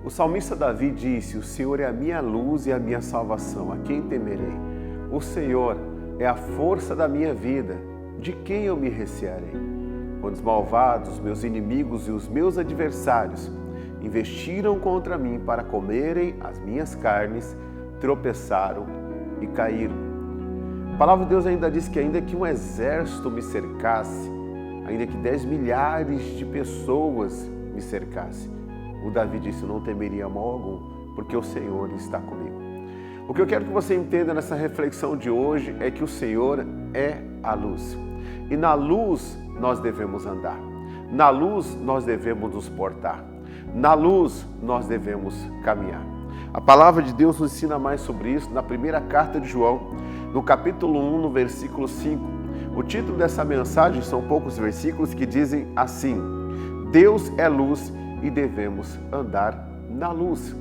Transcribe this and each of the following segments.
O salmista Davi disse: o Senhor é a minha luz e a minha salvação, a quem temerei? O Senhor é a força da minha vida, de quem eu me recearei? Quando os malvados, os meus inimigos e os meus adversários investiram contra mim para comerem as minhas carnes, tropeçaram e caíram. A palavra de Deus ainda diz que ainda que um exército me cercasse, ainda que 10 milhares de pessoas me cercassem, o Davi disse: eu não temeria mal algum, porque o Senhor está comigo. O que eu quero que você entenda nessa reflexão de hoje é que o Senhor é a luz. E na luz nós devemos andar. Na luz nós devemos nos portar. Na luz nós devemos caminhar. A palavra de Deus nos ensina mais sobre isso na primeira carta de João, no capítulo 1, no versículo 5. O título dessa mensagem são poucos versículos que dizem assim: Deus é luz e devemos andar na luz.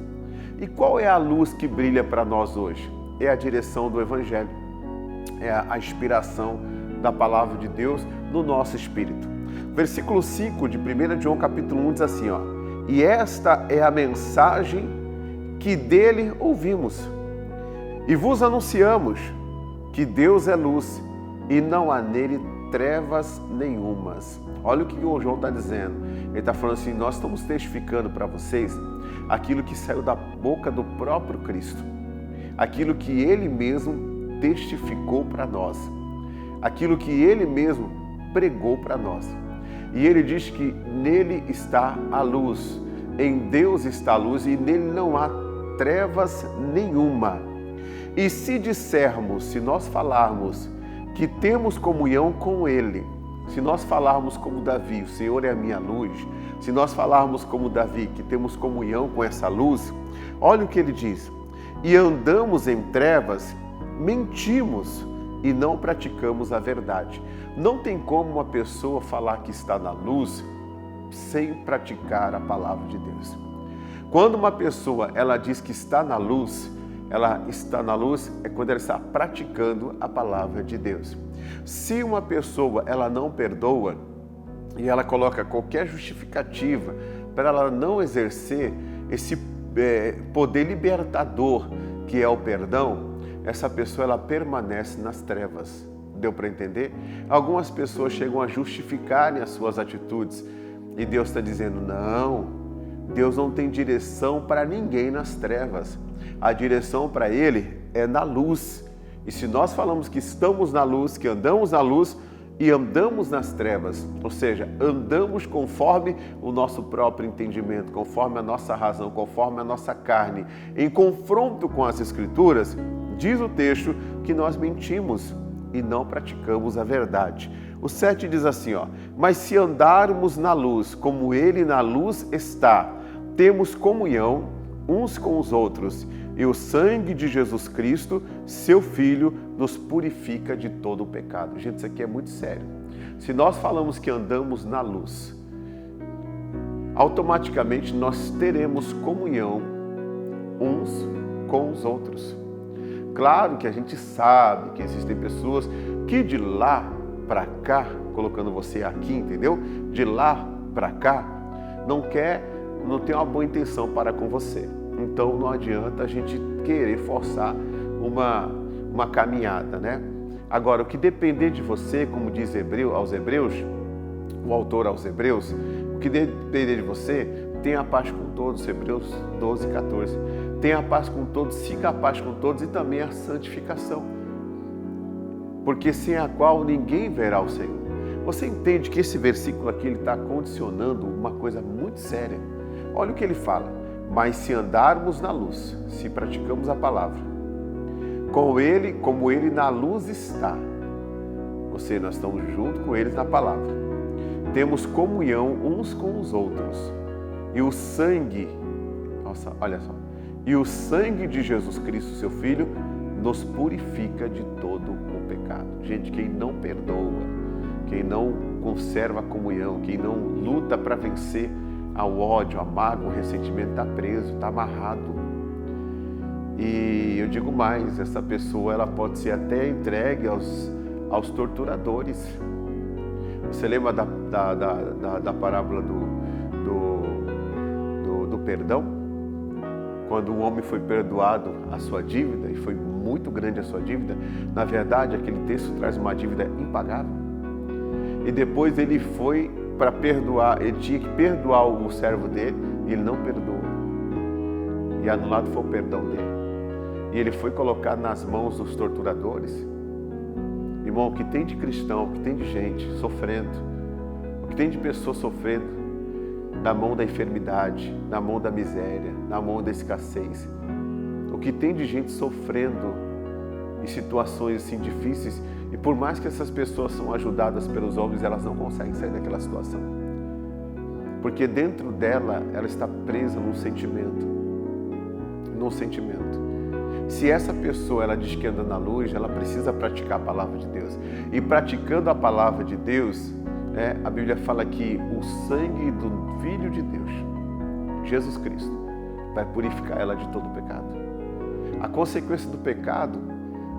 E qual é a luz que brilha para nós hoje? É a direção do Evangelho, é a inspiração da palavra de Deus no nosso espírito. Versículo 5 de 1 João capítulo 1 diz assim, e esta é a mensagem que dele ouvimos e vos anunciamos, que Deus é luz e não há nele trevas nenhumas. Olha o que o João está dizendo. Ele está falando assim: nós estamos testificando para vocês aquilo que saiu da boca do próprio Cristo, aquilo que Ele mesmo testificou para nós, aquilo que Ele mesmo pregou para nós. E Ele diz que nele está a luz, em Deus está a luz e nele não há trevas nenhuma. E se dissermos, se nós falarmos que temos comunhão com Ele, se nós falarmos como Davi, o Senhor é a minha luz, se nós falarmos como Davi, que temos comunhão com essa luz, olha o que ele diz: e andamos em trevas, mentimos e não praticamos a verdade. Não tem como uma pessoa falar que está na luz sem praticar a palavra de Deus. Quando uma pessoa ela diz que está na luz, ela está na luz é quando ela está praticando a palavra de Deus. Se uma pessoa ela não perdoa e ela coloca qualquer justificativa para ela não exercer esse poder libertador que é o perdão, essa pessoa ela permanece nas trevas. Deu para entender? Algumas pessoas chegam a justificarem as suas atitudes e Deus está dizendo: não, Deus não tem direção para ninguém nas trevas. A direção para Ele é na luz. E se nós falamos que estamos na luz, que andamos na luz e andamos nas trevas, ou seja, andamos conforme o nosso próprio entendimento, conforme a nossa razão, conforme a nossa carne, em confronto com as Escrituras, diz o texto que nós mentimos e não praticamos a verdade. O 7 diz assim, mas se andarmos na luz, como Ele na luz está, temos comunhão uns com os outros, e o sangue de Jesus Cristo, seu Filho, nos purifica de todo o pecado. Gente, isso aqui é muito sério. Se nós falamos que andamos na luz, automaticamente nós teremos comunhão uns com os outros. Claro que a gente sabe que existem pessoas que de lá para cá, colocando você aqui, entendeu? De lá para cá, não tem uma boa intenção para com você. Então não adianta a gente querer forçar uma caminhada, né? Agora, o que depender de você, como diz aos Hebreus, o autor aos Hebreus, o que depender de você, tenha paz com todos, Hebreus 12, 14. Tenha paz com todos, siga a paz com todos e também a santificação, porque sem a qual ninguém verá o Senhor. Você entende que esse versículo aqui está condicionando uma coisa muito séria. Olha o que ele fala: mas se andarmos na luz, se praticamos a palavra, como Ele na luz está, ou seja, nós estamos junto com Ele na palavra, temos comunhão uns com os outros, e o sangue, olha só, e o sangue de Jesus Cristo, seu Filho, nos purifica de todo o pecado. Gente, quem não perdoa, quem não conserva a comunhão, quem não luta para vencer ao ódio, a mágoa, o ressentimento, está preso, está amarrado. E eu digo mais, essa pessoa ela pode ser até entregue aos torturadores. Você lembra da parábola do perdão? Quando o homem foi perdoado a sua dívida, e foi muito grande a sua dívida, na verdade aquele texto traz uma dívida impagável. E depois ele foi para perdoar, ele tinha que perdoar o servo dele, e ele não perdoou. E anulado foi o perdão dele. E ele foi colocado nas mãos dos torturadores. Irmão, o que tem de cristão, o que tem de gente sofrendo, o que tem de pessoas sofrendo na mão da enfermidade, na mão da miséria, na mão da escassez, o que tem de gente sofrendo em situações assim difíceis, e por mais que essas pessoas são ajudadas pelos homens, elas não conseguem sair daquela situação. Porque dentro dela, ela está presa num sentimento. Se essa pessoa ela diz que anda na luz, ela precisa praticar a palavra de Deus. E praticando a palavra de Deus, a Bíblia fala que o sangue do Filho de Deus, Jesus Cristo, vai purificar ela de todo o pecado. A consequência do pecado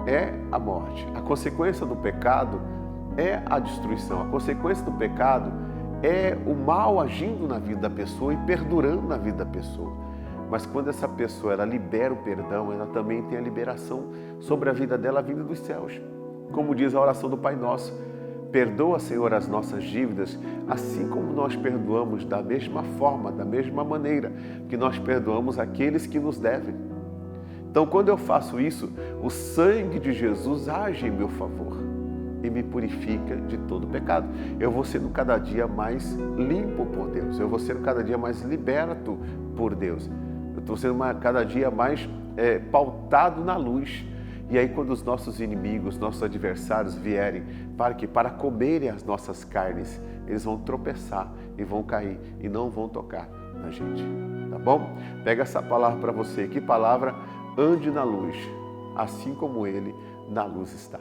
é a morte. A consequência do pecado é a destruição. A consequência do pecado é o mal agindo na vida da pessoa e perdurando na vida da pessoa. Mas quando essa pessoa ela libera o perdão, ela também tem a liberação sobre a vida dela, a vida dos céus. Como diz a oração do Pai Nosso: perdoa, Senhor, as nossas dívidas, assim como nós perdoamos, da mesma forma, da mesma maneira que nós perdoamos aqueles que nos devem. Então, quando eu faço isso, o sangue de Jesus age em meu favor e me purifica de todo pecado. Eu vou sendo cada dia mais limpo por Deus, eu vou sendo cada dia mais liberto por Deus. Eu estou sendo cada dia mais pautado na luz. E aí quando os nossos inimigos, nossos adversários vierem para comerem as nossas carnes, eles vão tropeçar e vão cair e não vão tocar na gente. Tá bom? Pega essa palavra para você. Que palavra? Ande na luz, assim como Ele na luz está.